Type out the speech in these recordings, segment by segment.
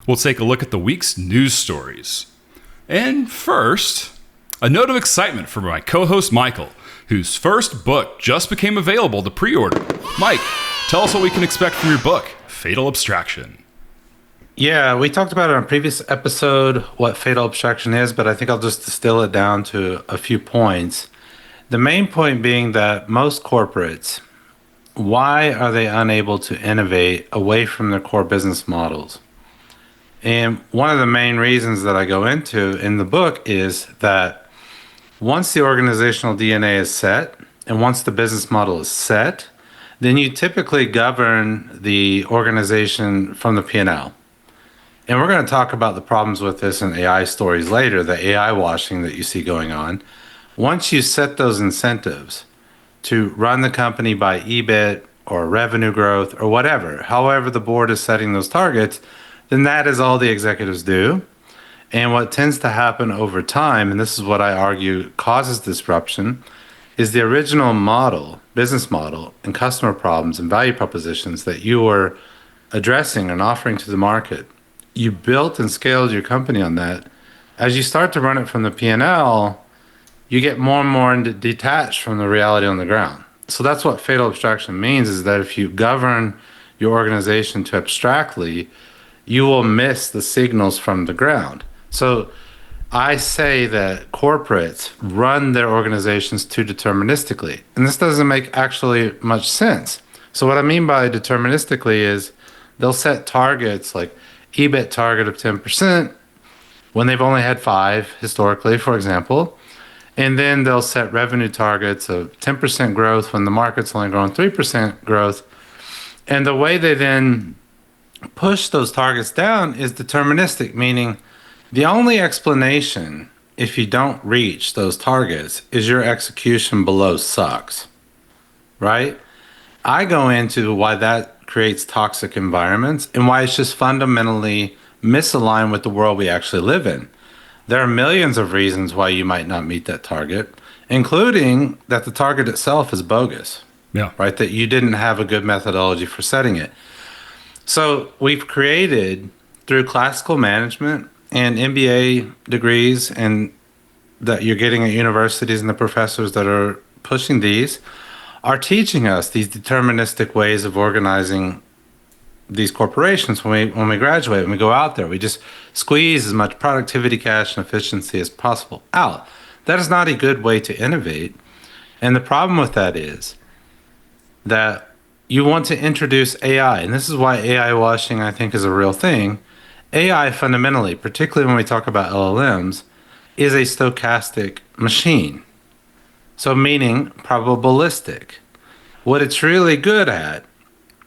we'll take a look at the week's news stories. And first, a note of excitement for my co-host Michael, whose first book just became available to pre-order. Mike, tell us what we can expect from your book, Fatal Abstraction. Yeah, we talked about it on a previous episode, what fatal abstraction is, but I think I'll just distill it down to a few points. The main point being that most corporates, why are they unable to innovate away from their core business models? And one of the main reasons that I go into in the book is that once the organizational DNA is set and once the business model is set, then you typically govern the organization from the P&L. And we're going to talk about the problems with this in AI stories later, the AI washing that you see going on. Once you set those incentives to run the company by EBIT or revenue growth or whatever, however the board is setting those targets, then that is all the executives do. And what tends to happen over time, and this is what I argue causes disruption, is the original model, business model, and customer problems and value propositions that you were addressing and offering to the market. You built and scaled your company on that. As you start to run it from the P&L, you get more and more detached from the reality on the ground. So that's what fatal abstraction means, is that if you govern your organization too abstractly, you will miss the signals from the ground. So I say that corporates run their organizations too deterministically. And this doesn't make actually much sense. So what I mean by deterministically is they'll set targets like EBIT target of 10% when they've only had 5 historically, for example. And then they'll set revenue targets of 10% growth when the market's only growing 3% growth. And the way they then push those targets down is deterministic, meaning the only explanation if you don't reach those targets is your execution below sucks, right? I go into why that creates toxic environments and why it's just fundamentally misaligned with the world we actually live in. There are millions of reasons why you might not meet that target, including that the target itself is bogus, right? That you didn't have a good methodology for setting it. So we've created, through classical management and MBA degrees and that you're getting at universities and the professors that are pushing these, are teaching us these deterministic ways of organizing these corporations. When we graduate, when we go out there, we just squeeze as much productivity, cash, and efficiency as possible out. That is not a good way to innovate. And the problem with that is that you want to introduce AI, and this is why AI washing, I think, is a real thing. AI fundamentally, particularly when we talk about LLMs, is a stochastic machine. So meaning probabilistic. What it's really good at,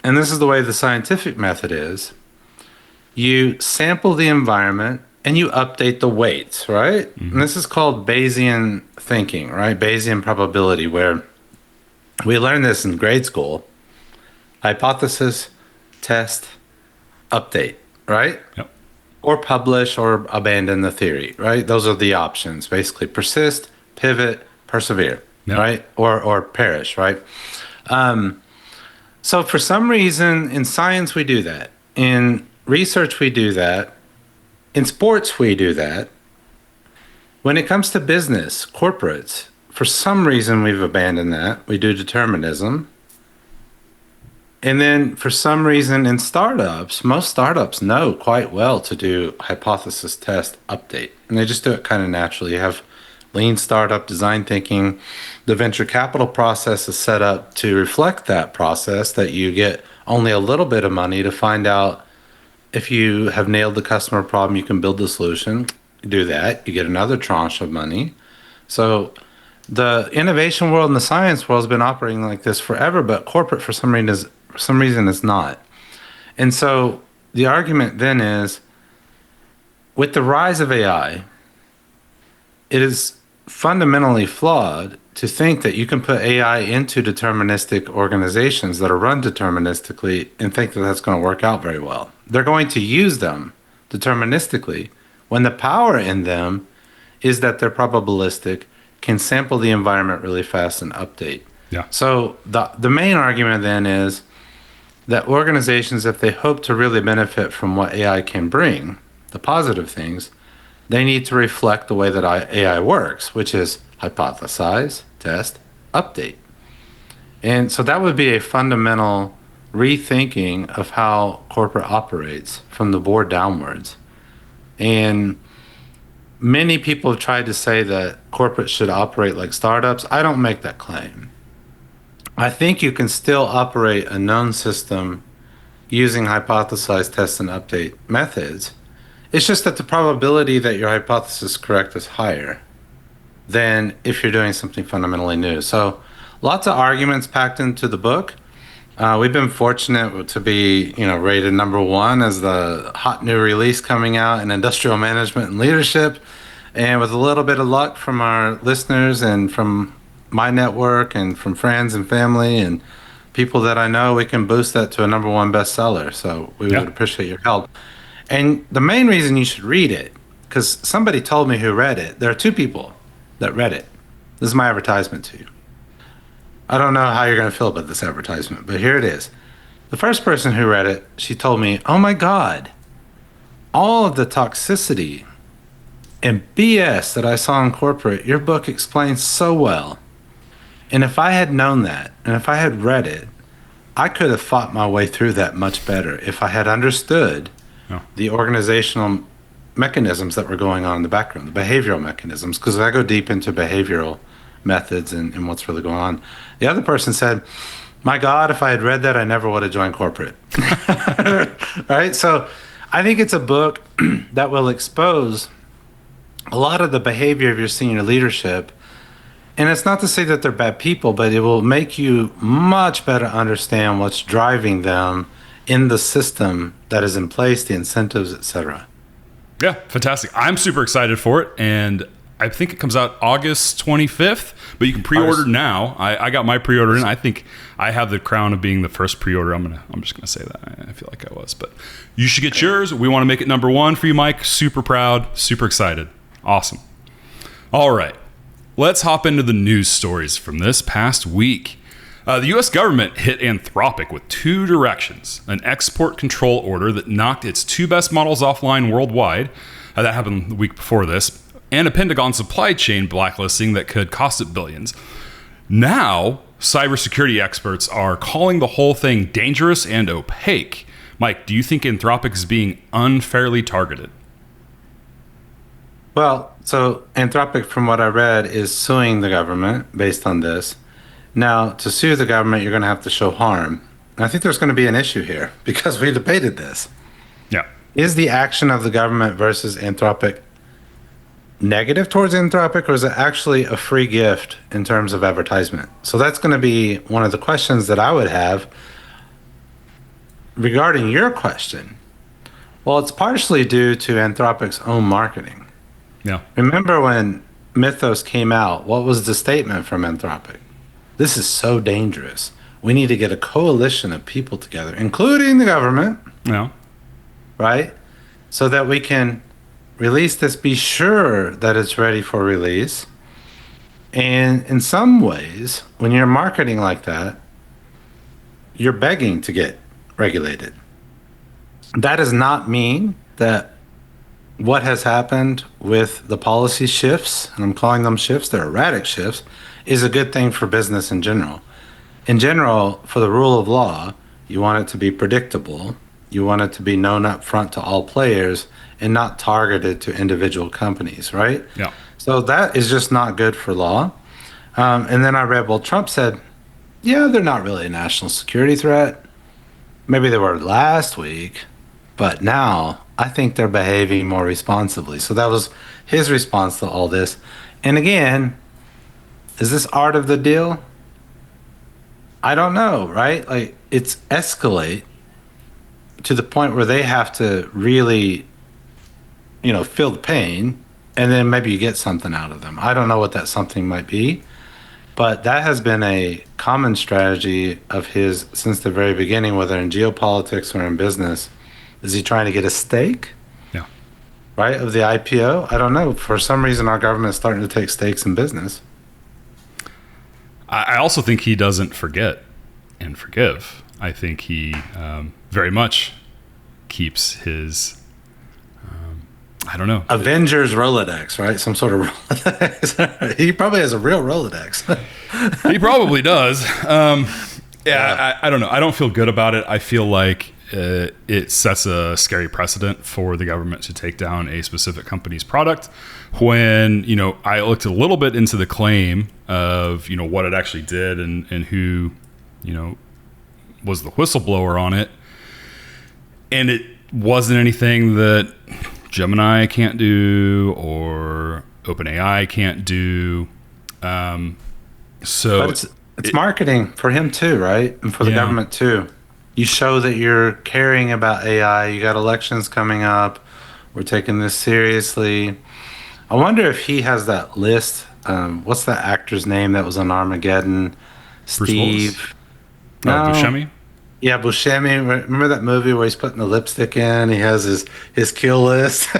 and this is the way the scientific method is, you sample the environment and you update the weights, right? Mm-hmm. And this is called Bayesian thinking, right? Bayesian probability, where we learned this in grade school. Hypothesis, test, update, right? Yep. Or publish or abandon the theory, right? Those are the options, basically. Persist, pivot, persevere, right? Or perish, right? So for some reason, in science, we do that. In research, we do that. In sports, we do that. When it comes to business, corporates, for some reason, we've abandoned that. We do determinism. And then for some reason in startups, most startups know quite well to do hypothesis, test, update. And they just do it kind of naturally. You have lean startup design thinking. The venture capital process is set up to reflect that process, that you get only a little bit of money to find out if you have nailed the customer problem, you can build the solution. You do that, you get another tranche of money. So the innovation world and the science world has been operating like this forever, but corporate for some reason is not. And so the argument then is, with the rise of AI, it is fundamentally flawed to think that you can put AI into deterministic organizations that are run deterministically and think that that's going to work out very well. They're going to use them deterministically when the power in them is that they're probabilistic, can sample the environment really fast and update. Yeah. So the main argument then is, that organizations, if they hope to really benefit from what AI can bring, the positive things, they need to reflect the way that AI works, which is hypothesize, test, update. And so that would be a fundamental rethinking of how corporate operates from the board downwards. And many people have tried to say that corporate should operate like startups. I don't make that claim. I think you can still operate a known system using hypothesize, test, and update methods. It's just that the probability that your hypothesis is correct is higher than if you're doing something fundamentally new. So lots of arguments packed into the book. We've been fortunate to be, rated #1 as the hot new release coming out in industrial management and leadership. And with a little bit of luck from our listeners and from my network and from friends and family and people that I know, we can boost that to a #1 bestseller. So we would appreciate your help. And the main reason you should read it, because somebody told me who read it. There are 2 people that read it. This is my advertisement to you. I don't know how you're going to feel about this advertisement, but here it is. The first person who read it, she told me, "Oh my God, all of the toxicity and BS that I saw in corporate, your book explains so well. And if I had known that, and if I had read it, I could have fought my way through that much better if I had understood the organizational mechanisms that were going on in the background, the behavioral mechanisms, because I go deep into behavioral methods and what's really going on." The other person said, "My God, if I had read that, I never would have joined corporate." Right? So I think it's a book that will expose a lot of the behavior of your senior leadership. And it's not to say that they're bad people, but it will make you much better understand what's driving them in the system that is in place, the incentives, etc. Yeah, fantastic. I'm super excited for it, and I think it comes out August 25th, but you can pre-order now. I got my pre-order in. I think I have the crown of being the first pre-order. I'm just gonna say that. I feel like I was, but you should get yours. We want to make it #1 for you, Mike. Super proud, super excited. Awesome. All right, let's hop into the news stories from this past week. The U.S. government hit Anthropic with 2 directions: an export control order that knocked its 2 best models offline worldwide. That happened the week before this. And a Pentagon supply chain blacklisting that could cost it billions. Now, cybersecurity experts are calling the whole thing dangerous and opaque. Mike, do you think Anthropic is being unfairly targeted? Well, so Anthropic, from what I read, is suing the government based on this. Now, to sue the government, you're going to have to show harm. And I think there's going to be an issue here because we debated this. Yeah. Is the action of the government versus Anthropic negative towards Anthropic, or is it actually a free gift in terms of advertisement? So that's going to be one of the questions that I would have regarding your question. Well, it's partially due to Anthropic's own marketing. Yeah. Remember when Mythos came out, what was the statement from Anthropic? "This is so dangerous. We need to get a coalition of people together, including the government." Yeah. Right? So that we can release this, be sure that it's ready for release. And in some ways, when you're marketing like that, you're begging to get regulated. That does not mean that what has happened with the policy shifts, and I'm calling them shifts, they're erratic shifts, is a good thing for business in general. In general, for the rule of law, you want it to be predictable. You want it to be known up front to all players and not targeted to individual companies, right? Yeah. So that is just not good for law. And then I read, well, Trump said, yeah, they're not really a national security threat. Maybe they were last week, but now I think they're behaving more responsibly. So that was his response to all this. And again, is this art of the deal? I don't know, right? Like, it's escalate to the point where they have to really, feel the pain, and then maybe you get something out of them. I don't know what that something might be, but that has been a common strategy of his since the very beginning, whether in geopolitics or in business. Is he trying to get a stake? Yeah. Right, of the IPO? I don't know. For some reason, our government is starting to take stakes in business. I also think he doesn't forget and forgive. I think he very much keeps his, I don't know. Avengers Rolodex, right? Some sort of Rolodex. He probably has a real Rolodex. He probably does. I don't know. I don't feel good about it. I feel like it sets a scary precedent for the government to take down a specific company's product. When, I looked a little bit into the claim of, what it actually did and who, was the whistleblower on it. And it wasn't anything that Gemini can't do or OpenAI can't do. So but it's marketing for him too, right? And for the government too. You show that you're caring about AI. You got elections coming up. We're taking this seriously. I wonder if he has that list. What's that actor's name that was on Armageddon? Steve. Buscemi? Yeah, Buscemi. Remember that movie where he's putting the lipstick in? He has his kill list,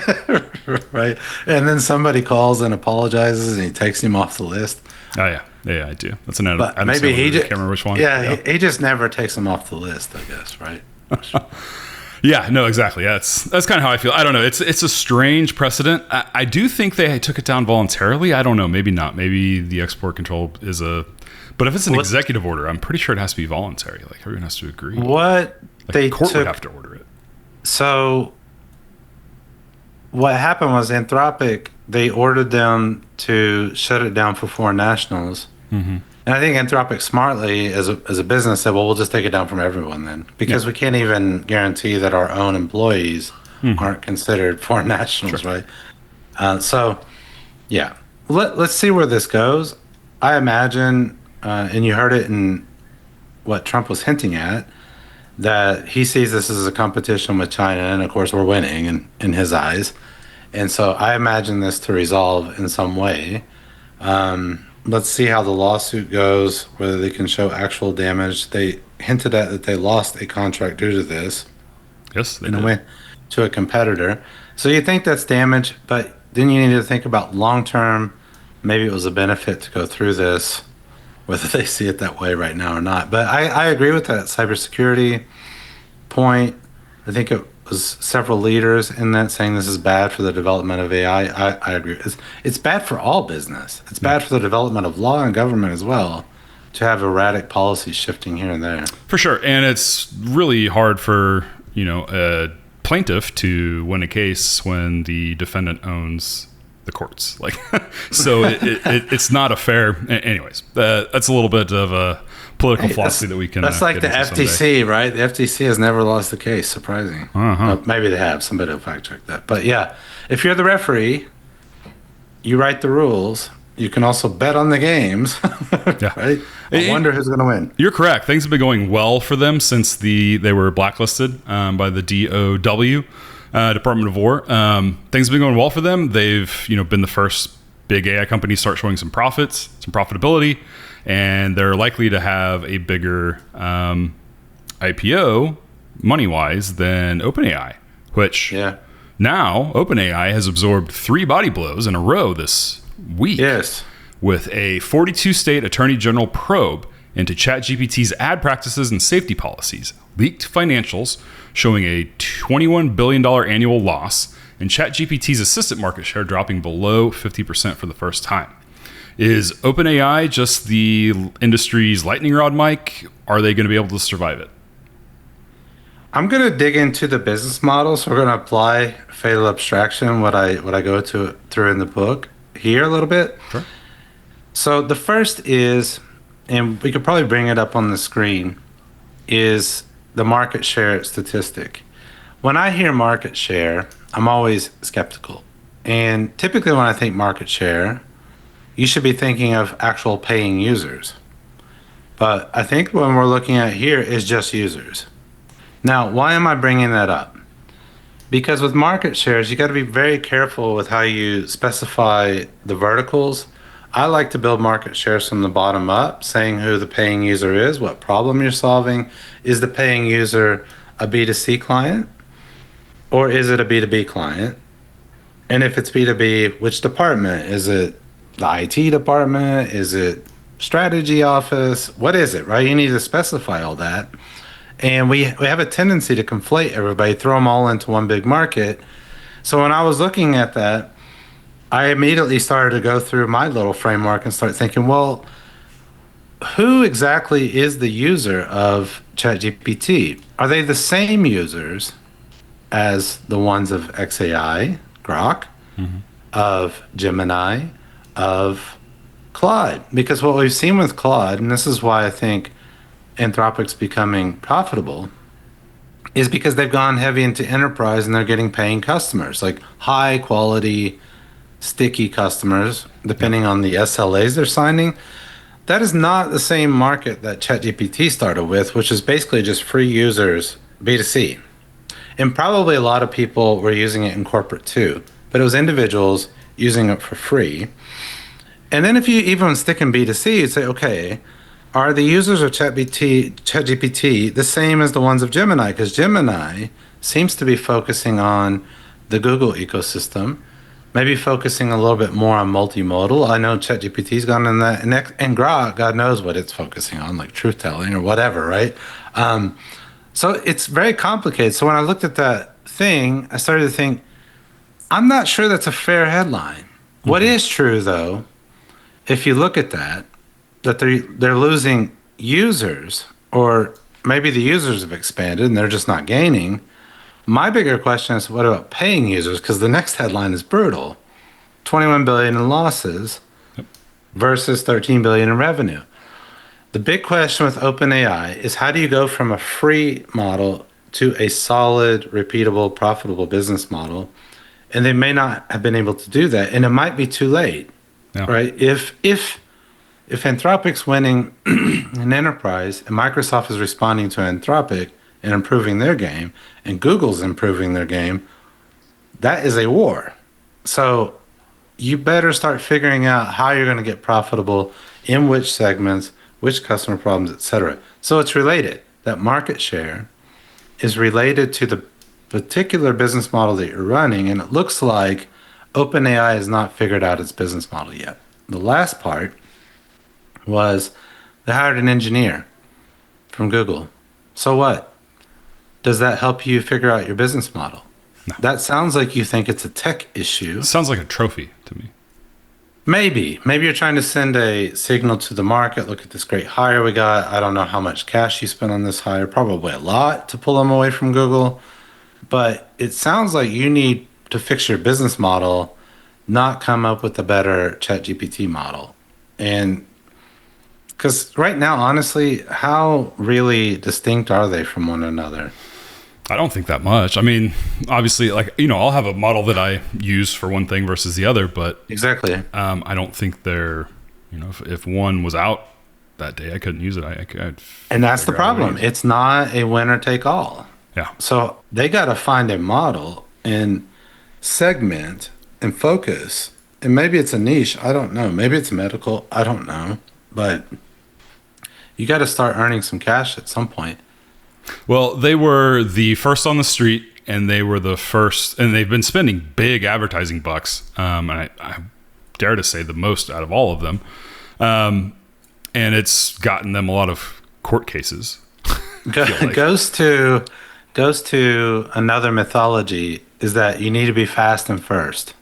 right? And then somebody calls and apologizes, and he takes him off the list. Oh yeah, I do. That's an Adam. But maybe he just can't remember which one. Yeah, he just never takes him off the list, I guess, right? Yeah, no, exactly. Yeah, that's kind of how I feel. I don't know. It's a strange precedent. I do think they took it down voluntarily. I don't know. Maybe not. Maybe the export control is but if it's an executive order, I'm pretty sure it has to be voluntary. Like everyone has to agree. The court would have to order it. So what happened was Anthropic, they ordered them to shut it down for foreign nationals. Mm-hmm. And I think Anthropic smartly, as a business, said, well, we'll just take it down from everyone then. Because we can't even guarantee that our own employees aren't considered foreign nationals, right? Let's see where this goes. I imagine, and you heard it in what Trump was hinting at, that he sees this as a competition with China. And, of course, we're winning in his eyes. And so I imagine this to resolve in some way. Let's see how the lawsuit goes, whether they can show actual damage. They hinted at that they lost a contract due to this. Yes, they did. And went to a competitor. So you think that's damage, but then you need to think about long term. Maybe it was a benefit to go through this, whether they see it that way right now or not. But I agree with that cybersecurity point. I think it was several leaders in that saying this is bad for the development of AI. I agree. It's bad for all business. It's bad for the development of law and government as well, to have erratic policies shifting here and there. For sure. And it's really hard for, a plaintiff to win a case when the defendant owns the courts. Like, so it's not a fair. Anyways, that's a little bit of a political philosophy that we can. That's like the FTC, someday. Right? The FTC has never lost a case. Surprising. Maybe they have. Somebody will fact check that. But yeah, if you're the referee, you write the rules. You can also bet on the games. Right? I wonder who's going to win. You're correct. Things have been going well for them since they were blacklisted by the DOW, Department of War. Things have been going well for them. They've been the first big AI company to start showing some profits, some profitability. And they're likely to have a bigger IPO money-wise than OpenAI, which now OpenAI has absorbed 3 body blows in a row this week. Yes. With a 42-state attorney general probe into ChatGPT's ad practices and safety policies, leaked financials showing a $21 billion annual loss, and ChatGPT's assistant market share dropping below 50% for the first time. Is OpenAI just the industry's lightning rod, Mike? Are they going to be able to survive it? I'm going to dig into the business model. So we're going to apply fatal abstraction, what I go through in the book here a little bit. Sure. So the first is, and we could probably bring it up on the screen, is the market share statistic. When I hear market share, I'm always skeptical. And typically when I think market share, you should be thinking of actual paying users. But I think what we're looking at here is just users. Now, why am I bringing that up? Because with market shares, you got to be very careful with how you specify the verticals. I like to build market shares from the bottom up, saying who the paying user is, what problem you're solving. Is the paying user a B2C client or is it a B2B client? And if it's B2B, which department? Is it the IT department? Is it strategy office? What is it, right? You need to specify all that. And we have a tendency to conflate everybody, throw them all into one big market. So when I was looking at that, I immediately started to go through my little framework and start thinking, well, who exactly is the user of ChatGPT? Are they the same users as the ones of XAI, Grok, of Gemini, of Claude? Because what we've seen with Claude, and this is why I think Anthropic's becoming profitable, is because they've gone heavy into enterprise and they're getting paying customers, like high quality, sticky customers, depending on the SLAs they're signing. That is not the same market that ChatGPT started with, which is basically just free users, B2C. And probably a lot of people were using it in corporate too, but it was individuals using it for free. And then if you even stick in B2C, you'd say, okay, are the users of ChatGPT the same as the ones of Gemini? Because Gemini seems to be focusing on the Google ecosystem, maybe focusing a little bit more on multimodal. I know ChatGPT's gone in that, and Grok, God knows what it's focusing on, like truth telling or whatever, right? So it's very complicated. So when I looked at that thing, I started to think, I'm not sure that's a fair headline. What is true, though, if you look at that they're losing users, or maybe the users have expanded and they're just not gaining. My bigger question is, what about paying users? Because the next headline is brutal. 21 billion in losses versus 13 billion in revenue. The big question with OpenAI is, how do you go from a free model to a solid, repeatable, profitable business model? And they may not have been able to do that, and it might be too late, right? If Anthropic's winning an enterprise and Microsoft is responding to Anthropic and improving their game, and Google's improving their game, that is a war. So you better start figuring out how you're going to get profitable, in which segments, which customer problems, etc. So it's related. That market share is related to the particular business model that you're running, and it looks like OpenAI has not figured out its business model yet. The last part was they hired an engineer from Google. So what? Does that help you figure out your business model? No. That sounds like you think it's a tech issue. It sounds like a trophy to me. Maybe you're trying to send a signal to the market. Look at this great hire we got. I don't know how much cash you spent on this hire. Probably a lot to pull them away from Google. But it sounds like you need to fix your business model, not come up with a better ChatGPT model. And because right now, honestly, how really distinct are they from one another? I don't think that much. I mean, obviously, like, I'll have a model that I use for one thing versus the other, but exactly. I don't think they're, if one was out that day, I couldn't use it. And that's the problem. It's not a winner take all. Yeah. So they got to find a model and segment and focus. And maybe it's a niche. I don't know. Maybe it's medical. I don't know. But you got to start earning some cash at some point. Well, they were the first on the street, and they were the first, and they've been spending big advertising bucks. And I dare to say the most out of all of them. And it's gotten them a lot of court cases. Like. Goes to another mythology, is that you need to be fast and first.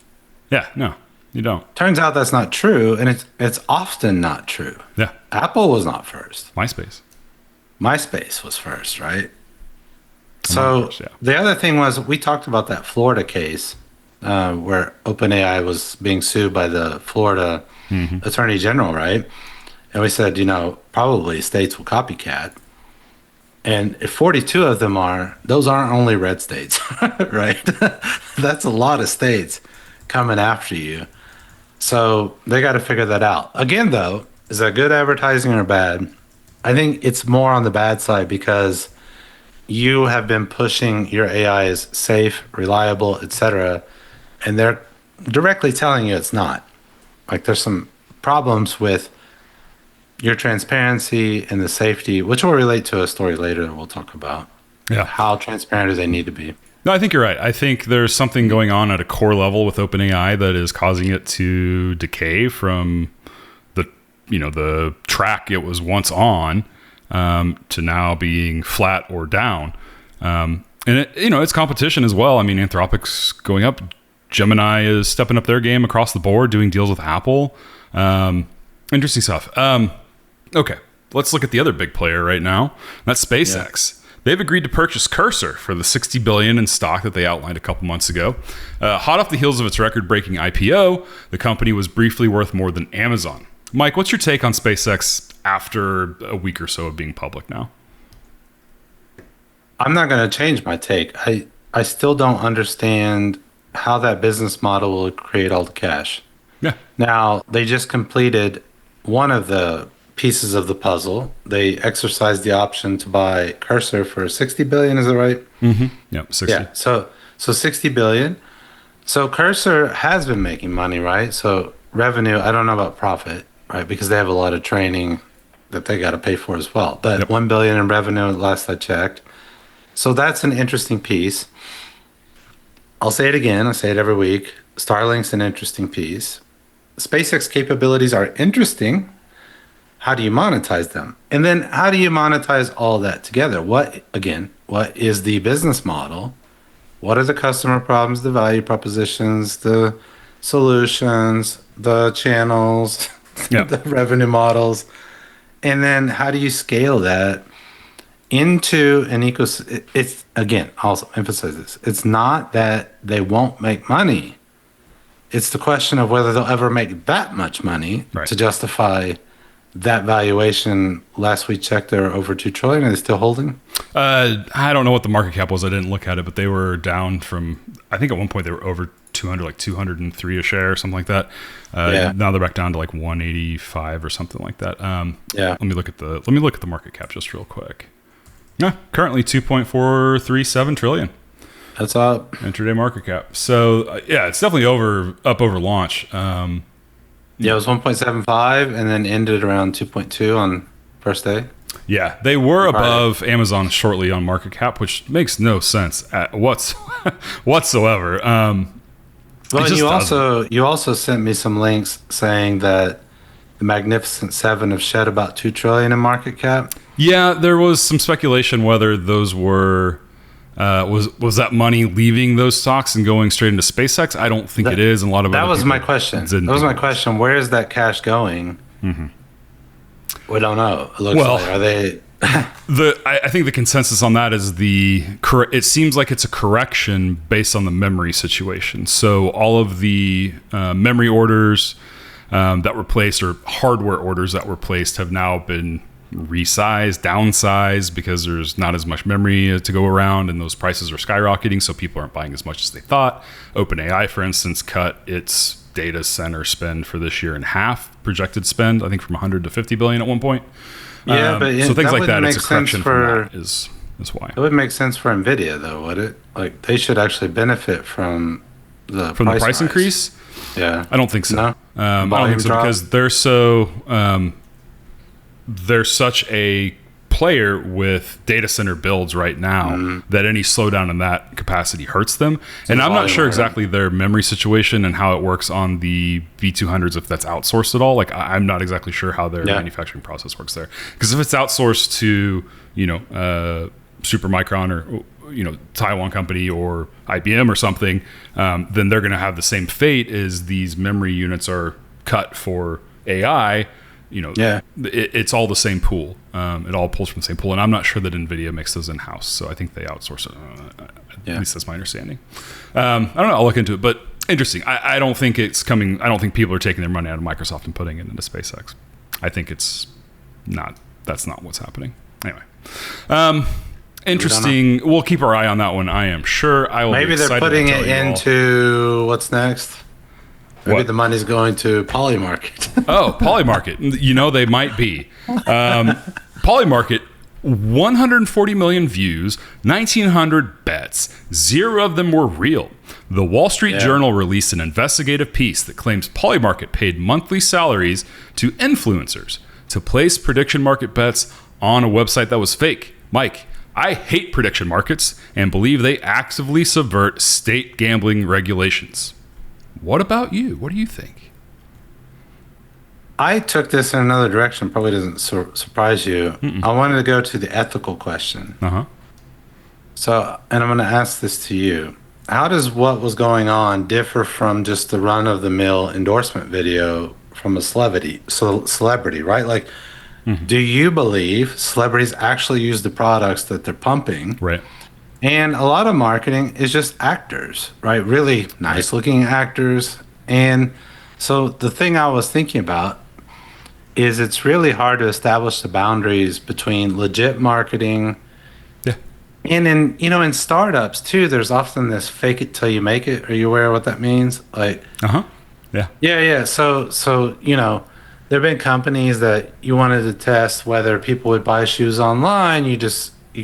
Yeah, no, you don't. Turns out that's not true, and it's often not true. Yeah. Apple was not first. MySpace was first, right? So the other thing was, we talked about that Florida case where OpenAI was being sued by the Florida Attorney General, right? And we said, probably states will copycat. And if 42 of them those aren't only red states, right? That's a lot of states coming after you. So they got to figure that out. Again, though, is that good advertising or bad? I think it's more on the bad side, because you have been pushing your AI as safe, reliable, etc., and they're directly telling you it's not. Like, there's some problems with your transparency and the safety, which will relate to a story later that we'll talk about. Yeah. How transparent do they need to be? No, I think you're right. I think there's something going on at a core level with OpenAI that is causing it to decay from the track it was once on. to now being flat or down. And it's competition as well. I mean, Anthropic's going up. Gemini is stepping up their game across the board, doing deals with Apple. Interesting stuff. Okay, let's look at the other big player right now. That's SpaceX. Yeah. They've agreed to purchase Cursor for the $60 billion in stock that they outlined a couple months ago. Hot off the heels of its record-breaking IPO, the company was briefly worth more than Amazon. Mike, what's your take on SpaceX after a week or so of being public now? I'm not going to change my take. I still don't understand how that business model will create all the cash. Yeah. Now, they just completed one of the pieces of the puzzle. They exercised the option to buy Cursor for $60 billion. Is that right? Mm-hmm. Yep, 60. Yeah. So $60 billion. So Cursor has been making money, right? So revenue, I don't know about profit, right? Because they have a lot of training that they got to pay for as well. But $1 billion in revenue last I checked. So that's an interesting piece. I'll say it again. I say it every week. Starlink's an interesting piece. SpaceX capabilities are interesting. How do you monetize them? And then how do you monetize all that together? What is the business model? What are the customer problems, the value propositions, the solutions, the channels, the revenue models? And then how do you scale that into an ecosystem? It's, again, also emphasize this. It's not that they won't make money. It's the question of whether they'll ever make that much money to justify that valuation. Last we checked, they're over $2 trillion. Are they still holding? I don't know what the market cap was. I didn't look at it, but they were down from, I think at one point they were over 200, like 203 a share or something like that. Now they're back down to like 185 or something like that. Let me look at the market cap just real quick. Yeah, currently 2.437 trillion. That's up. Intraday market cap. So it's definitely up over launch. It was 1.75 and then ended around 2.2 on first day. Yeah, they were above Amazon shortly on market cap, which makes no sense whatsoever. Well, you also sent me some links saying that the Magnificent Seven have shed about 2 trillion in market cap. Yeah, there was some speculation whether those were was that money leaving those stocks and going straight into SpaceX. I don't think it is. And a lot of that was my question. That was my question. Where is that cash going? Mm-hmm. We don't know. It looks like, are they? I think the consensus on that is it seems like it's a correction based on the memory situation. So all of the memory orders that were placed, or hardware orders that were placed, have now been resized, downsized, because there's not as much memory to go around and those prices are skyrocketing, so people aren't buying as much as they thought. OpenAI, for instance, cut its data center spend for this year in half, projected spend, I think from 100 to 50 billion at one point. But so things like that, it's a correction from that is why. It would make sense for NVIDIA though, would it? Like they should actually benefit from the price increase. Yeah, I don't think so. No? I don't think so because they're such a player with data center builds right now that any slowdown in that capacity hurts them. And I'm not sure exactly their memory situation and how it works on the V200s, if that's outsourced at all. Like I'm not exactly sure how their manufacturing process works there. Because if it's outsourced to, Supermicron or, Taiwan company or IBM or something, then they're going to have the same fate as these memory units are cut for AI. It's all the same pool. It all pulls from the same pool, and I'm not sure that NVIDIA makes those in house. So I think they outsource it. At least that's my understanding. I don't know. I'll look into it, but interesting. I don't think it's coming. I don't think people are taking their money out of Microsoft and putting it into SpaceX. I think it's not. That's not what's happening. Anyway, interesting. We'll keep our eye on that one. I am sure. I will. Maybe they're putting it into what's next. Maybe the money's going to Polymarket. Oh, Polymarket. They might be. Polymarket, 140 million views, 1,900 bets. 0 of them were real. The Wall Street Journal released an investigative piece that claims Polymarket paid monthly salaries to influencers to place prediction market bets on a website that was fake. Mike, I hate prediction markets and believe they actively subvert state gambling regulations. What about you? What do you think? I took this in another direction. Probably doesn't surprise you. I wanted to go to the ethical question. Uh-huh. So, and I'm going to ask this to you. How does what was going on differ from just the run-of-the-mill endorsement video from a celebrity, right? Like, do you believe celebrities actually use the products that they're pumping? Right. And a lot of marketing is just actors, right? Really nice-looking actors. And so the thing I was thinking about is it's really hard to establish the boundaries between legit marketing. Yeah. And in startups too, there's often this fake it till you make it. Are you aware of what that means? Like, Yeah. yeah. So there have been companies that you wanted to test whether people would buy shoes online. You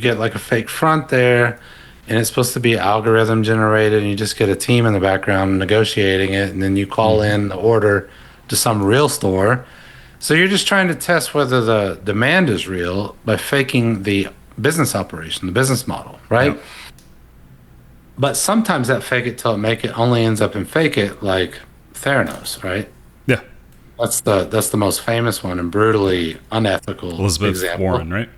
get like a fake front there, and it's supposed to be algorithm generated, and you just get a team in the background negotiating it, and then you call in the order to some real store. So you're just trying to test whether the demand is real by faking the business operation, the business model, right? Yep. But sometimes that fake it till it make it only ends up in fake it, like Theranos, right? Yeah. That's the most famous one and brutally unethical Elizabeth example. Warren, right?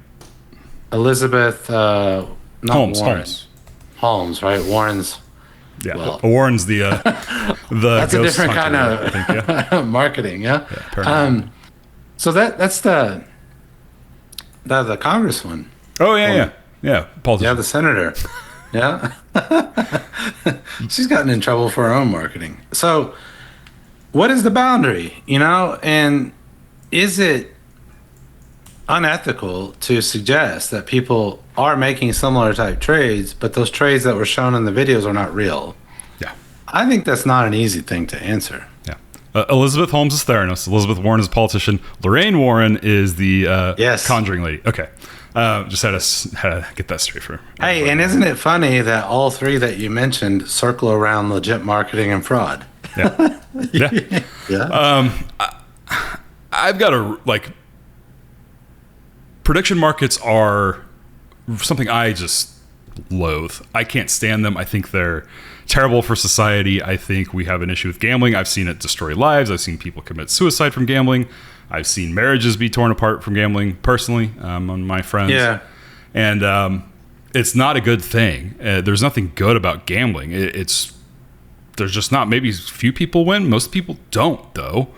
Elizabeth, not Holmes. Warren. Holmes, right? Warren's. Yeah, well, Warren's the that's a different kind of I think, yeah. marketing, yeah. So that's the Congress one. Oh yeah. Politician. Yeah, the senator. Yeah. She's gotten in trouble for her own marketing. So what is the boundary, and is it unethical to suggest that people are making similar type trades, but those trades that were shown in the videos are not real? Yeah. I think that's not an easy thing to answer. Yeah. Elizabeth Holmes is Theranos. Elizabeth Warren is a politician. Lorraine Warren is the Conjuring lady. Okay. Just had to get that straight for everybody. Hey, and isn't it funny that all three that you mentioned circle around legit marketing and fraud? Yeah. Yeah. Yeah. I've got a prediction markets are something I just loathe. I can't stand them. I think they're terrible for society. I think we have an issue with gambling. I've seen it destroy lives. I've seen people commit suicide from gambling. I've seen marriages be torn apart from gambling personally on my friends. Yeah. And it's not a good thing. There's nothing good about gambling. There's just not. Maybe few people win. Most people don't, though.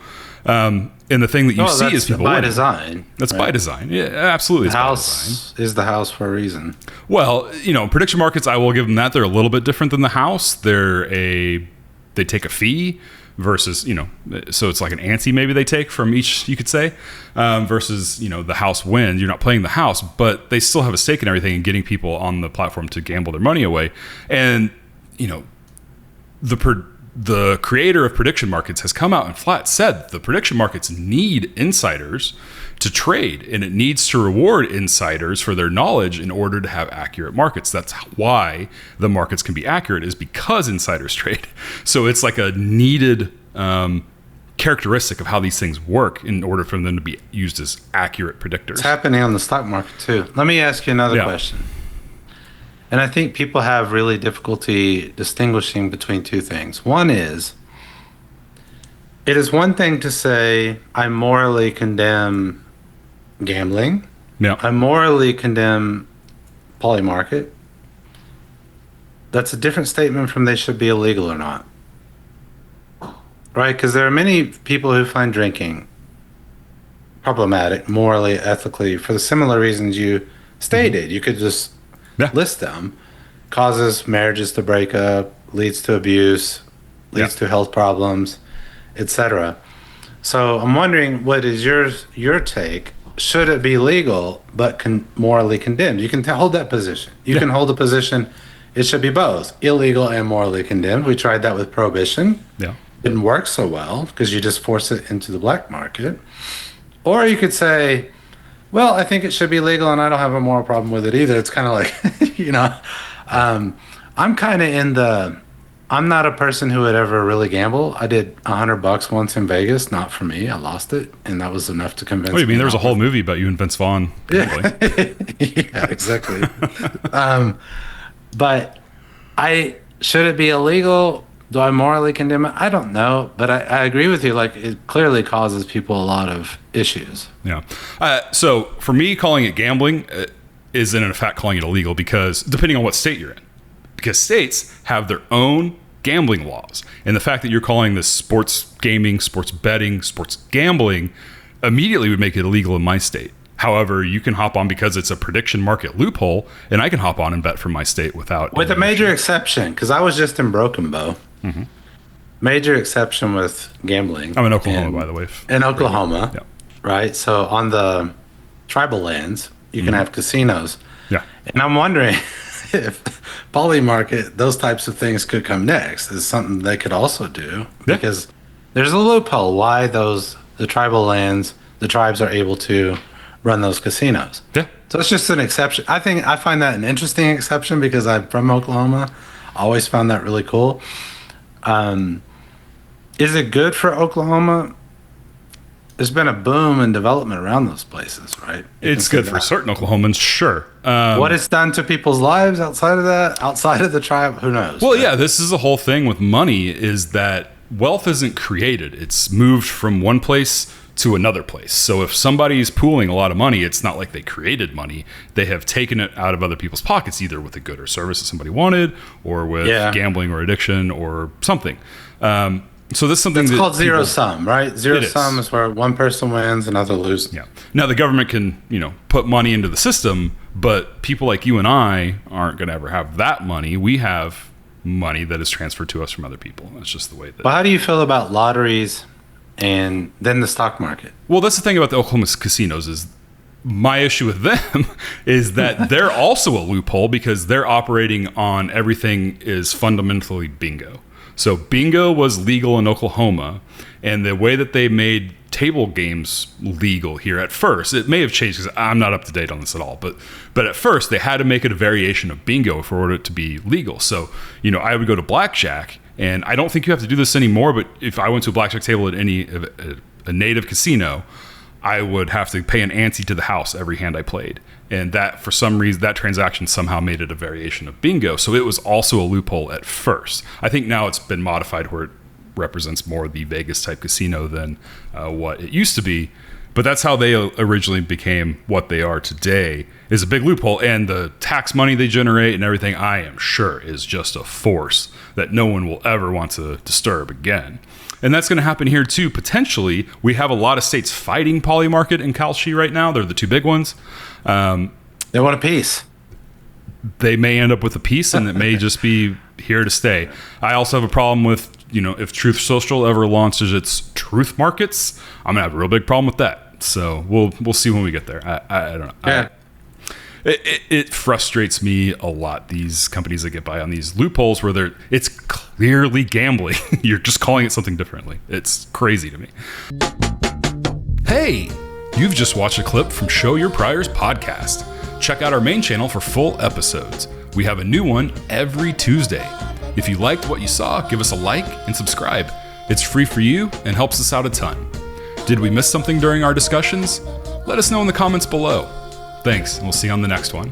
And the thing that you see is people by winning. Design. That's by design. Yeah, absolutely. The house is the house for a reason. Well, prediction markets, I will give them that. They're a little bit different than the house. They take a fee versus, so it's like an ante maybe they take from each, you could say, versus, the house wins. You're not playing the house, but they still have a stake in everything and getting people on the platform to gamble their money away. And, the creator of prediction markets has come out and flat said the prediction markets need insiders to trade, and it needs to reward insiders for their knowledge in order to have accurate markets. That's why the markets can be accurate, is because insiders trade. So it's like a needed characteristic of how these things work in order for them to be used as accurate predictors. It's happening on the stock market too. Let me ask you another question. And I think people have really difficulty distinguishing between two things. One is, it is one thing to say, I morally condemn gambling. Yeah. I morally condemn Polymarket. That's a different statement from they should be illegal or not. Right? Because there are many people who find drinking problematic, morally, ethically, for the similar reasons you stated. You could just list them. Causes marriages to break up, leads to abuse, leads to health problems, etc. So I'm wondering, what is your take? Should it be legal but morally condemned? You can hold that position. You can hold the position it should be both illegal and morally condemned. We tried that with prohibition. Yeah, didn't work so well because you just force it into the black market. Or you could say, well, I think it should be legal and I don't have a moral problem with it either. It's kind of like, I'm kind of in I'm not a person who would ever really gamble. I did $100 once in Vegas. Not for me. I lost it. And that was enough to convince me. What do you mean? There was a whole movie about you and Vince Vaughn gambling. Yeah, exactly. But should it be illegal? Do I morally condemn it? I don't know, but I agree with you. Like, it clearly causes people a lot of issues. Yeah. So for me, calling it gambling is in effect calling it illegal because depending on what state you're in, because states have their own gambling laws. And the fact that you're calling this sports gaming, sports betting, sports gambling immediately would make it illegal in my state. However, you can hop on because it's a prediction market loophole, and I can hop on and bet from my state without. With a major exception, because I was just in Broken Bow. Mm-hmm. Major exception with gambling. I'm in Oklahoma, by the way. In Oklahoma, yeah. Right? So on the tribal lands, you can have casinos. Yeah. And I'm wondering if Polymarket, those types of things could come next. Is something they could also do. Yeah. Because there's a loophole why the tribal lands, the tribes are able to run those casinos. Yeah. So it's just an exception. I find that an interesting exception because I'm from Oklahoma. I always found that really cool. Is it good for Oklahoma? There's been a boom in development around those places, right? It's good for certain Oklahomans, sure. What it's done to people's lives outside of that, outside of the tribe, who knows? Well, yeah, this is the whole thing with money is that wealth isn't created. It's moved from one place to another place. So if somebody's pooling a lot of money, it's not like they created money. They have taken it out of other people's pockets, either with a good or service that somebody wanted, or with gambling or addiction or something. So this is something it's that called zero sum, right? Zero sum is where one person wins, another loses. Yeah. Now the government can, put money into the system, but people like you and I aren't going to ever have that money. We have money that is transferred to us from other people. That's just the way that. Well, how do you feel about lotteries and then the stock market? Well, that's the thing about the Oklahoma casinos is my issue with them is that they're also a loophole because they're operating on everything is fundamentally bingo. So bingo was legal in Oklahoma, and the way that they made table games legal here at first, it may have changed because I'm not up to date on this at all, but at first they had to make it a variation of bingo for order to be legal. So, I would go to blackjack, and I don't think you have to do this anymore, but if I went to a blackjack table at a native casino, I would have to pay an ante to the house every hand I played. And that, for some reason, that transaction somehow made it a variation of bingo. So it was also a loophole at first. I think now it's been modified where it represents more the Vegas type casino than what it used to be. But that's how they originally became what they are today, is a big loophole. And the tax money they generate and everything, I am sure, is just a force that no one will ever want to disturb again. And that's going to happen here too, potentially. We have a lot of states fighting Polymarket and Kalshi right now. They're the two big ones. They want a piece. They may end up with a piece, and it may just be here to stay. I also have a problem with, if Truth Social ever launches its truth markets, I'm going to have a real big problem with that. So we'll see when we get there. I don't know. Yeah. It frustrates me a lot, these companies that get by on these loopholes where it's clearly gambling. You're just calling it something differently. It's crazy to me. Hey, you've just watched a clip from Show Your Priors podcast. Check out our main channel for full episodes. We have a new one every Tuesday. If you liked what you saw, give us a like and subscribe. It's free for you and helps us out a ton. Did we miss something during our discussions? Let us know in the comments below. Thanks, and we'll see you on the next one.